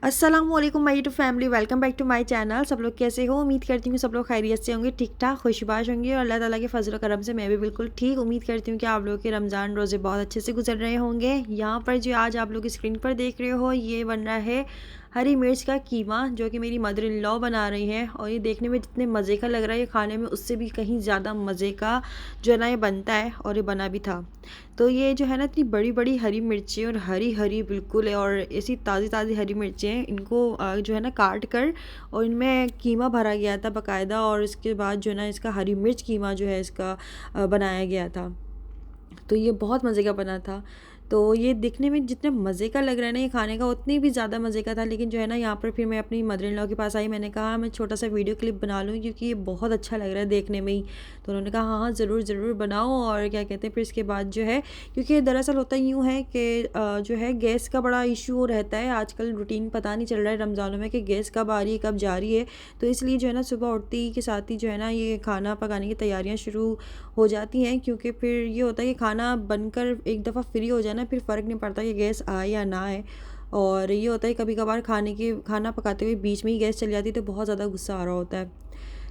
अस्सलामुअलैकुम my YouTube family, welcome back to my channel. सब लोग कैसे हो? उम्मीद करती हूँ सब लोग खैरियत से होंगे, ठीक ठाक खुशबाश होंगे और अल्लाह ताला के फजल करम से मैं भी बिल्कुल ठीक। उम्मीद करती हूँ कि आप लोगों के रमज़ान रोज़े बहुत अच्छे से गुजर रहे होंगे। यहाँ पर जो आज आप लोग स्क्रीन पर देख रहे हो, ये बन रहा है हरी मिर्च का कीमा, जो कि मेरी मदर इन लॉ बना रही हैं। और ये देखने में जितने मज़े का लग रहा है, ये खाने में उससे भी कहीं ज़्यादा मज़े का जो है ना ये बनता है, और ये बना भी था। तो ये जो है ना इतनी बड़ी बड़ी हरी मिर्चें, और हरी हरी बिल्कुल है, और ऐसी ताज़ी ताज़ी हरी मिर्चें हैं, इनको जो है ना काट कर और इनमें कीमा भरा गया था बाकायदा। और इसके बाद जो है ना इसका हरी मिर्च कीमा जो है इसका बनाया गया था। तो ये बहुत मज़े का बना था। तो ये दिखने में जितने मज़े का लग रहा है ना ये खाने का, उतनी भी ज़्यादा मज़े का था। लेकिन जो है ना यहाँ पर फिर मैं अपनी मदर इन लॉ के पास आई, मैंने कहा मैं छोटा सा वीडियो क्लिप बना लूँ क्योंकि ये बहुत अच्छा लग रहा है देखने में ही। तो उन्होंने कहा हाँ हाँ ज़रूर ज़रूर बनाओ। और क्या कहते हैं, फिर इसके बाद जो है, क्योंकि दरअसल होता यूँ है कि जो है गैस का बड़ा इशू रहता है आजकल। रूटीन पता नहीं चल रहा है रमज़ानों में कि गैस कब आ रही है कब जा रही है। तो इसलिए जो है ना सुबह उठते ही के साथ ही जो है ना ये खाना पकाने की तैयारियाँ शुरू हो जाती हैं, क्योंकि फिर ये होता है कि खाना बनकर एक दफ़ा फ्री हो जाए ना, फिर फ़र्क नहीं पड़ता कि गैस आए या ना आए। और ये होता है कभी कभार खाना पकाते हुए बीच में ही गैस चली जाती है, तो बहुत ज़्यादा गुस्सा आ रहा होता है।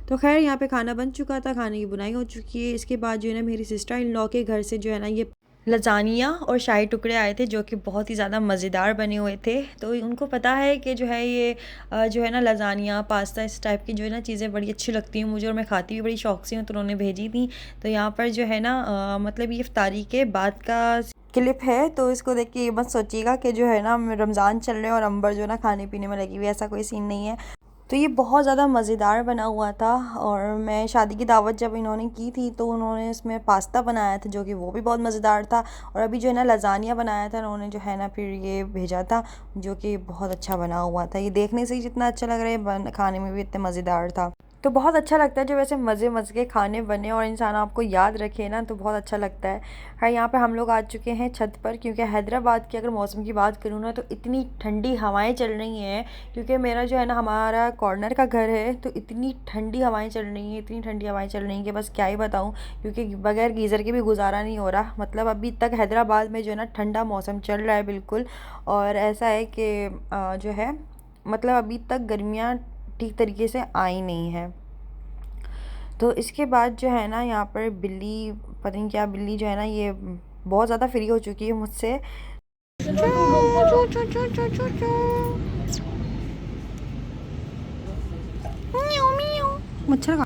तो खैर यहाँ पे खाना बन चुका था, खाने की बुनाई हो चुकी है। इसके बाद जो है ना मेरी सिस्टर इन लॉ के घर से जो है ना ये लजानिया और शाही टुकड़े आए थे, जो कि बहुत ही ज़्यादा मज़ेदार बने हुए थे। तो उनको पता है कि जो है ये जो है ना लजानिया पास्ता इस टाइप की जो है ना चीज़ें बड़ी अच्छी लगती हैं मुझे, और मैं खाती भी बड़ी शौक से हूँ, तो उन्होंने भेजी थी। तो यहाँ पर जो है ना मतलब ये इफ्तारी के बाद का क्लिप है, तो इसको देख के ये मत सोचिएगा कि जो है ना रमज़ान चल रहे हैं और अंबर जो है ना खाने पीने में लगी हुई, ऐसा कोई सीन नहीं है। तो ये बहुत ज़्यादा मज़ेदार बना हुआ था। और मैं शादी की दावत जब इन्होंने की थी तो उन्होंने इसमें पास्ता बनाया था, जो कि वो भी बहुत मज़ेदार था। और अभी जो है ना लजानिया बनाया था उन्होंने, जो है ना फिर ये भेजा था, जो कि बहुत अच्छा बना हुआ था। ये देखने से ही जितना अच्छा लग रहा है, खाने में भी इतना मज़ेदार था। तो बहुत अच्छा लगता है जब ऐसे मज़े मज़े के खाने बने और इंसान आपको याद रखे ना, तो बहुत अच्छा लगता है। हाँ, यहाँ पे हम लोग आ चुके हैं छत पर, क्योंकि हैदराबाद की अगर मौसम की बात करूँ ना, तो इतनी ठंडी हवाएं चल रही हैं। क्योंकि मेरा जो है ना हमारा कॉर्नर का घर है, तो इतनी ठंडी हवाएं चल रही हैं, इतनी ठंडी हवाएं चल रही हैं कि बस क्या ही बताऊँ। क्योंकि बगैर गीज़र के भी गुजारा नहीं हो रहा। मतलब अभी तक हैदराबाद में जो है ना ठंडा मौसम चल रहा है बिल्कुल। और ऐसा है कि जो है मतलब अभी तक गर्मियाँ ठीक तरीके से आई नहीं है। तो इसके बाद जो है ना यहाँ पर बिल्ली, पता नहीं क्या बिल्ली जो है ना ये बहुत ज़्यादा फ्री हो चुकी है मुझसे। मच्छर।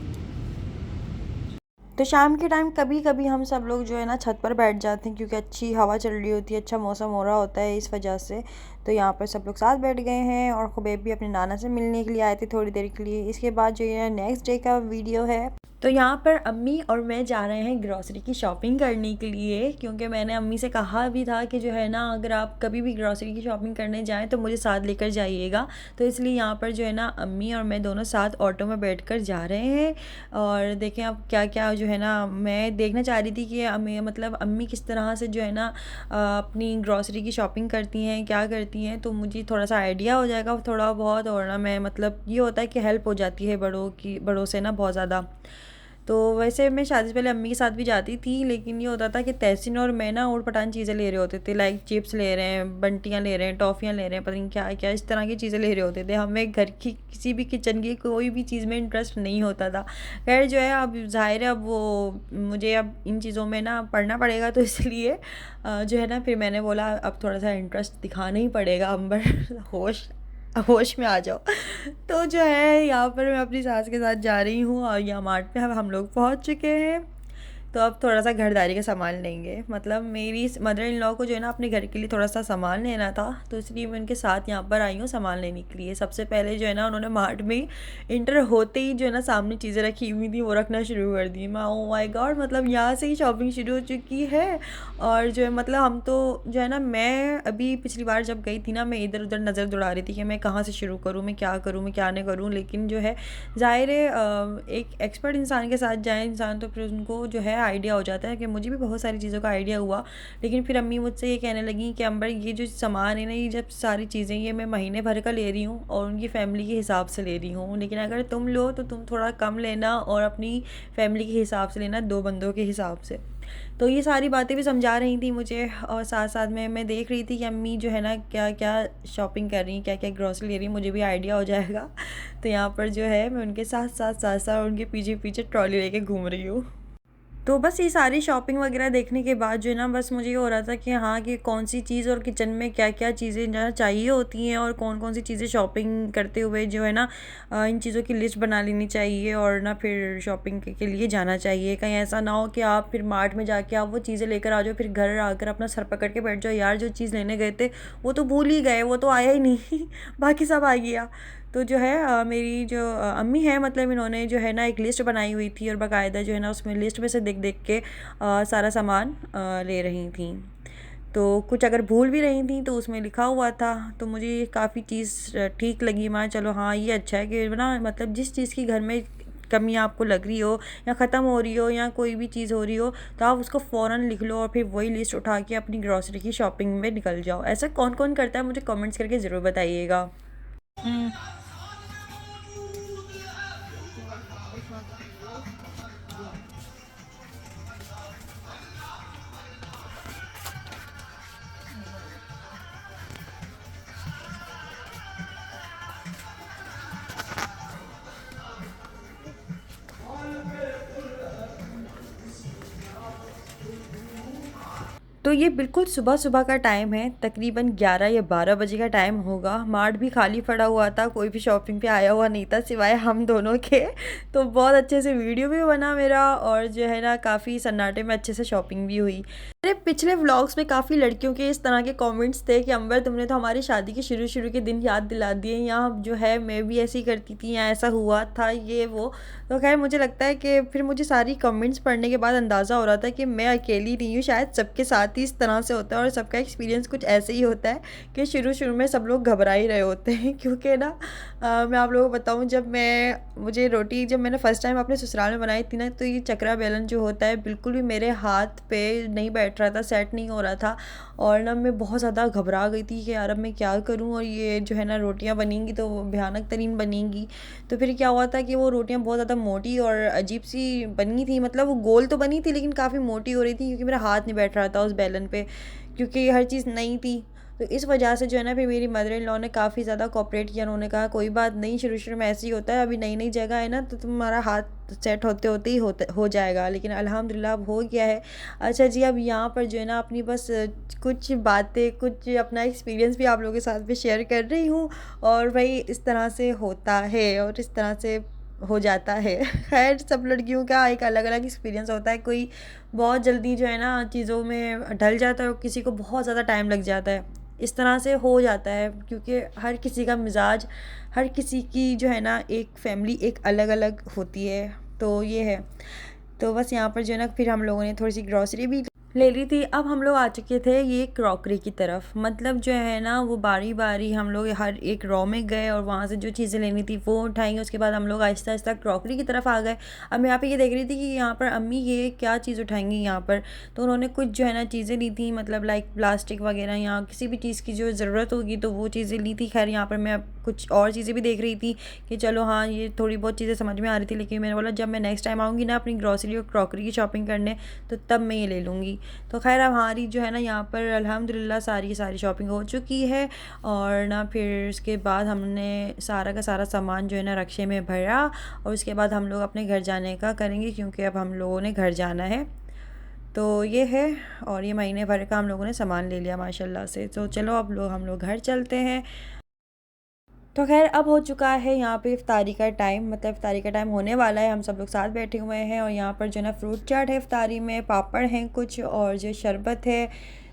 तो शाम के टाइम कभी कभी हम सब लोग जो है ना छत पर बैठ जाते हैं, क्योंकि अच्छी हवा चल रही होती है, अच्छा मौसम हो रहा होता है इस वजह से। तो यहाँ पर सब लोग साथ बैठ गए हैं, और खुबैब भी अपने नाना से मिलने के लिए आए थे थोड़ी देर के लिए। इसके बाद जो ये नेक्स्ट डे का वीडियो है, तो यहाँ पर अम्मी और मैं जा रहे हैं ग्रॉसरी की शॉपिंग करने के लिए, क्योंकि मैंने अम्मी से कहा भी था कि जो है ना अगर आप कभी भी ग्रॉसरी की शॉपिंग करने जाएं तो मुझे साथ लेकर जाइएगा। तो इसलिए यहाँ पर जो है ना अम्मी और मैं दोनों साथ ऑटो में बैठकर जा रहे हैं। और देखें अब क्या क्या जो है ना, मैं देखना चाह रही थी कि अम्मी मतलब अम्मी किस तरह से जो है ना अपनी ग्रॉसरी की शॉपिंग करती हैं, क्या करती हैं, तो मुझे थोड़ा सा आइडिया हो जाएगा थोड़ा बहुत। और ना मैं मतलब ये होता है कि हेल्प हो जाती है बड़ों से ना बहुत ज़्यादा। तो वैसे मैं शादी से पहले अम्मी के साथ भी जाती थी, लेकिन ये होता था कि तहसीन और मैं ना ऊट पटांग चीज़ें ले रहे होते थे, लाइक चिप्स ले रहे हैं, बंटियाँ ले रहे हैं, टॉफ़ियाँ ले रहे हैं, पता नहीं क्या क्या इस तरह की चीज़ें ले रहे होते थे। हमें घर की किसी भी किचन की कोई भी चीज़ में इंटरेस्ट नहीं होता था। खैर जो है अब ज़ाहिर है अब वो मुझे अब इन चीज़ों में ना पढ़ना पड़ेगा, तो इसलिए जो है ना फिर मैंने बोला अब थोड़ा सा इंटरेस्ट दिखाना ही पड़ेगा अंबर, होश होश में आ जाओ। तो जो है यहाँ पर मैं अपनी सास के साथ जा रही हूँ, और यहाँ मार्ट पे हम लोग पहुँच चुके हैं। तो अब थोड़ा सा घरदारी का सामान लेंगे। मतलब मेरी मदर इन लॉ को जो है ना अपने घर के लिए थोड़ा सा सामान लेना था, तो इसलिए मैं उनके साथ यहाँ पर आई हूँ सामान लेने के लिए। सबसे पहले जो है ना उन्होंने मार्ट में इंटर होते ही जो है ना सामने चीज़ें रखी हुई थी वो रखना शुरू कर दी। मैं ओ माय गॉड, मतलब यहाँ से ही शॉपिंग शुरू हो चुकी है। और जो है मतलब हम तो जो है ना, मैं अभी पिछली बार जब गई थी ना, मैं इधर उधर नज़र दौड़ा रही थी कि मैं कहाँ से शुरू करूँ, मैं क्या करूँ, मैं क्या नहीं करूँ। लेकिन जो है ज़ाहिर है एक एक्सपर्ट इंसान के साथ जाए इंसान, तो फिर उनको जो है आइडिया हो जाता है, कि मुझे भी बहुत सारी चीज़ों का आइडिया हुआ। लेकिन फिर अम्मी मुझसे ये कहने लगी कि अंबर ये जो सामान है ना, ये जब सारी चीज़ें ये मैं महीने भर का ले रही हूँ और उनकी फ़ैमिली के हिसाब से ले रही हूँ, लेकिन अगर तुम लो तो तुम थोड़ा कम लेना और अपनी फ़ैमिली के हिसाब से लेना, 2 बंदों के हिसाब से। तो ये सारी बातें भी समझा रही थी मुझे, और साथ साथ में मैं देख रही थी कि अम्मी जो है ना क्या क्या शॉपिंग कर रही हैं, क्या क्या ग्रॉसरी ले रही हैं, मुझे भी आइडिया हो जाएगा। तो यहाँ पर जो है मैं उनके साथ साथ उनके पीछे पीछे ट्रॉली लेके घूम रही हूँ। तो बस ये सारी शॉपिंग वगैरह देखने के बाद जो है ना, बस मुझे ये हो रहा था कि हाँ, कि कौन सी चीज़ और किचन में क्या क्या चीज़ें जो है चाहिए होती हैं, और कौन कौन सी चीज़ें शॉपिंग करते हुए जो है ना इन चीज़ों की लिस्ट बना लेनी चाहिए, और ना फिर शॉपिंग के लिए जाना चाहिए। कहीं ऐसा ना हो कि आप फिर मार्ट में जाके आप वो चीज़ें लेकर आ जाओ, फिर घर आकर अपना सर पकड़ के बैठ जाओ, यार जो चीज़ लेने गए थे वो तो भूल ही गए, वो तो आया ही नहीं बाकी सब आ गया। तो जो है मेरी जो अम्मी है, मतलब इन्होंने जो है ना एक लिस्ट बनाई हुई थी, और बाकायदा जो है ना उसमें लिस्ट में से देख देख के सारा सामान ले रही थी। तो कुछ अगर भूल भी रही थी तो उसमें लिखा हुआ था, तो मुझे ये काफ़ी चीज़ ठीक लगी। मैं चलो हाँ, ये अच्छा है कि ना, मतलब जिस चीज़ की घर में कमी आपको लग रही हो या ख़त्म हो रही हो या कोई भी चीज़ हो रही हो, तो आप उसको फ़ौरन लिख लो और फिर वही लिस्ट उठा के अपनी ग्रॉसरी की शॉपिंग में निकल जाओ। ऐसा कौन कौन करता है, मुझे कमेंट्स करके ज़रूर बताइएगा। तो ये बिल्कुल सुबह-सुबह का टाइम है, तकरीबन 11 या 12 बजे का टाइम होगा। मार्ट भी खाली पड़ा हुआ था, कोई भी शॉपिंग पे आया हुआ नहीं था सिवाय हम दोनों के। तो बहुत अच्छे से वीडियो भी बना मेरा, और जो है ना काफ़ी सन्नाटे में अच्छे से शॉपिंग भी हुई। मेरे पिछले व्लॉग्स में काफ़ी लड़कियों के इस तरह के कमेंट्स थे कि अंबर तुमने तो हमारी शादी के शुरू-शुरू के दिन याद दिला दिए, या जो है मैं भी ऐसी करती थी, या ऐसा हुआ था ये वो। तो ख़ैर मुझे लगता है कि फिर मुझे सारी कमेंट्स पढ़ने के बाद अंदाज़ा हो रहा था कि मैं अकेली नहीं हूँ, शायद सबके साथ ही इस तरह से होता है, और सबका एक्सपीरियंस कुछ ऐसे ही होता है कि शुरू-शुरू में सब लोग घबरा ही रहे होते हैं। क्योंकि ना मैं आप लोगों को बताऊँ, मुझे रोटी जब मैंने फ़र्स्ट टाइम अपने ससुराल में बनाई थी ना, तो ये चकरा बेलन जो होता है बिल्कुल भी मेरे हाथ पे नहीं बैठ रहा था, सेट नहीं हो रहा था, और ना मैं बहुत ज़्यादा घबरा गई थी कि यार अब मैं क्या करूँ, और ये जो है ना रोटियाँ बनेंगी तो वो भयानक तरीन बनेंगी। तो फिर क्या हुआ था कि वो रोटियाँ बहुत ज़्यादा मोटी और अजीब सी बनी थी, मतलब वो गोल तो बनी थी लेकिन काफ़ी मोटी हो रही थी, क्योंकि मेरा हाथ नहीं बैठ रहा था उस बेलन पे, क्योंकि हर चीज़ नई थी। तो इस वजह से जो है ना फिर मेरी मदर इन लॉ ने काफ़ी ज़्यादा कोऑपरेट किया। उन्होंने कहा कोई बात नहीं, शुरू-शुरू में ऐसे ही होता है, अभी नई-नई जगह है ना, तो तुम्हारा हाथ सेट होते-होते ही हो जाएगा, लेकिन अल्हम्दुलिल्लाह अब हो गया है। अच्छा जी, अब यहाँ पर जो है ना अपनी बस कुछ बातें, कुछ अपना एक्सपीरियंस भी आप लोगों के साथ भी शेयर कर रही हूँ, और भाई इस तरह से होता है और इस तरह से हो जाता है। खैर सब लड़कियों का एक अलग-अलग एक्सपीरियंस होता है, कोई बहुत जल्दी जो है ना चीज़ों में ढल जाता है, और किसी को बहुत ज़्यादा टाइम लग जाता है। इस तरह से हो जाता है, क्योंकि हर किसी का मिजाज, हर किसी की जो है ना एक फैमिली एक अलग-अलग होती है। तो ये है। तो बस यहाँ पर जो है ना फिर हम लोगों ने थोड़ी सी ग्रॉसरी भी ले ली थी। अब हम लोग आ चुके थे ये क्रॉकरी की तरफ, मतलब जो है ना वो बारी बारी हम लोग हर एक रॉ में गए और वहाँ से जो चीज़ें लेनी थी वो उठाएंगे। उसके बाद हम लोग आहिस्ता आहिस्ता क्रॉकरी की तरफ आ गए। अब मैं यहाँ पे ये देख रही थी कि यहाँ पर अम्मी ये क्या चीज़ उठाएंगी यहाँ पर, तो उन्होंने कुछ जो है ना चीज़ें ली थी, मतलब लाइक प्लास्टिक वगैरह या किसी भी चीज़ की जो ज़रूरत होगी तो वो चीज़ें ली थी। खैर यहाँ पर मैं कुछ और चीज़ें भी देख रही थी कि चलो हाँ ये थोड़ी बहुत चीज़ें समझ में आ रही थी, लेकिन मैंने बोला जब मैं नेक्स्ट टाइम आऊँगी ना अपनी ग्रॉसरी और क्रॉकरी की शॉपिंग करने, तो तब मैं ये ले लूँगी। तो खैर अब हमारी जो है ना यहाँ पर अल्हम्दुलिल्लाह सारी की सारी शॉपिंग हो चुकी है, और ना फिर उसके बाद हमने सारा का सारा सामान जो है ना रक्शे में भरा, और उसके बाद हम लोग अपने घर जाने का करेंगे, क्योंकि अब हम लोगों ने घर जाना है। तो ये है, और ये महीने भर का हम लोगों ने सामान ले लिया माशाल्लाह से। तो चलो अब हम लोग घर चलते हैं। तो खैर अब हो चुका है यहाँ पे इफ्तारी का टाइम, मतलब इफ्तारी का टाइम होने वाला है। हम सब लोग साथ बैठे हुए हैं, और यहाँ पर जो है ना फ्रूट चाट है इफ्तारी में, पापड़ हैं कुछ, और जो शरबत है,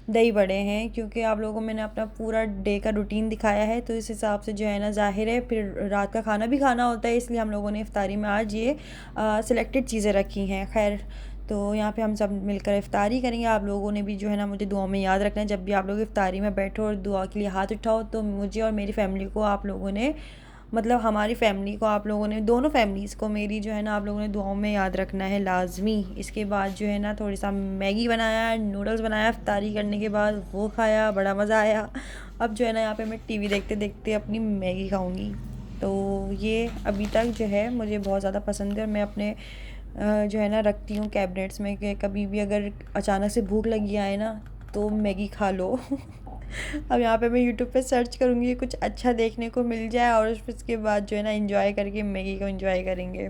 दही बड़े हैं। क्योंकि आप लोगों को मैंने अपना पूरा डे का रूटीन दिखाया है, तो इस हिसाब से जो है ना ज़ाहिर है फिर रात का खाना भी खाना होता है, इसलिए हम लोगों ने इफ्तारी में आज ये सिलेक्टेड चीज़ें रखी हैं। खैर तो यहाँ पे हम सब मिलकर इफ्तारी करेंगे। आप लोगों ने भी जो है ना मुझे दुआ में याद रखना है, जब भी आप लोग इफ्तारी में बैठो और दुआ के लिए हाथ उठाओ, तो मुझे और मेरी फैमिली को आप लोगों ने मतलब हमारी फ़ैमिली को आप लोगों ने, दोनों फैमिलीज़ को मेरी जो है ना, आप लोगों ने दुआओं में याद रखना है लाज़मी। इसके बाद जो है ना थोड़ी सा मैगी बनाया, नूडल्स बनाया, इफ्तारी करने के बाद वो खाया, बड़ा मज़ा आया। अब जो है ना यहाँ पे मैं टीवी देखते देखते अपनी मैगी खाऊंगी। तो ये अभी तक जो है मुझे बहुत ज़्यादा पसंद है, और मैं अपने जो है ना रखती हूँ कैबिनेट्स में कि कभी भी अगर अचानक से भूख लगी आए ना तो मैगी खा लो। अब यहाँ पे मैं यूट्यूब पे सर्च करूँगी कुछ अच्छा देखने को मिल जाए, और फिर उसके बाद जो है ना इंजॉय करके मैगी को इंजॉय करेंगे।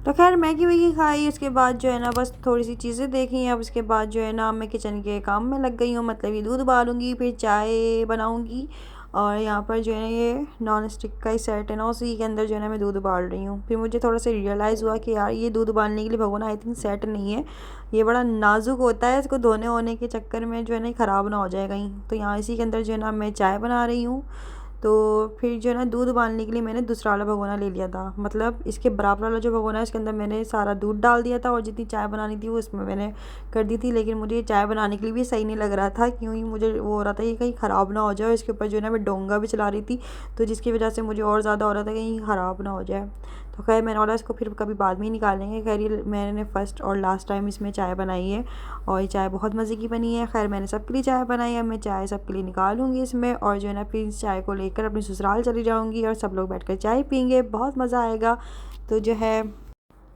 तो खैर मैगी वैगी खाई, उसके बाद जो है ना बस थोड़ी सी चीज़ें देखी। अब उसके बाद जो है ना मैं किचन के काम में लग गई हूँ, मतलब ये दूध उबालूँगी, फिर चाय बनाऊँगी। और यहाँ पर जो है ये नॉन स्टिक का ही सेट है ना, उसी के अंदर जो है ना मैं दूध उबाल रही हूँ। फिर मुझे थोड़ा सा रियलाइज़ हुआ कि यार ये दूध उबालने के लिए भगोना आई थिंक सेट नहीं है, ये बड़ा नाजुक होता है, इसको धोने होने के चक्कर में जो है ना ख़राब ना हो जाए कहीं। तो यहाँ इसी के अंदर जो है ना मैं चाय बना रही हूँ। तो फिर जो है ना दूध उबालने के लिए मैंने दूसरा वाला भगोना ले लिया था, मतलब इसके बराबर वाला जो भगोना है उसके अंदर मैंने सारा दूध डाल दिया था, और जितनी चाय बनानी थी वो उसमें मैंने कर दी थी। लेकिन मुझे ये चाय बनाने के लिए भी सही नहीं लग रहा था, क्योंकि मुझे वो हो रहा था कि कहीं ख़राब ना हो जाए। इसके ऊपर जो है ना मैं डोंगा भी चला रही थी, तो जिसकी वजह से मुझे और ज़्यादा हो रहा था कहीं ख़राब ना हो जाए। तो खैर मैंने बोला इसको फिर कभी बाद में ही निकालेंगे। खैर ये मैंने फ़र्स्ट और लास्ट टाइम इसमें चाय बनाई है, और ये चाय बहुत मज़े की बनी है। खैर मैंने सबके लिए चाय बनाई है, मैं चाय सबके लिए निकालूंगी इसमें, और जो है ना फिर इस चाय को लेकर अपनी ससुराल चली जाऊंगी, और सब लोग बैठकर चाय पीएंगे, बहुत मज़ा आएगा। तो जो है,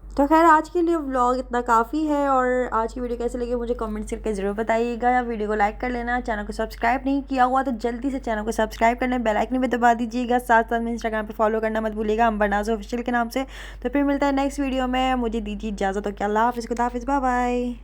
तो खैर आज के लिए व्लॉग इतना काफ़ी है। और आज की वीडियो कैसी लगी मुझे कमेंट्स करके ज़रूर बताइएगा, या वीडियो को लाइक कर लेना। चैनल को सब्सक्राइब नहीं किया हुआ तो जल्दी से चैनल को सब्सक्राइब करना, बेल आइकन भी दबा दीजिएगा। साथ साथ में इंस्टाग्राम पे फॉलो करना मत भूलिएगा, अंबरनाज़ ऑफिशियल के नाम से। तो फिर मिलता है नेक्स्ट वीडियो में, मुझे दीजिए इजाज़त। तो क्या, अल्लाह हाफ़िज़, खुदा हाफ़िज़, बाय बाय।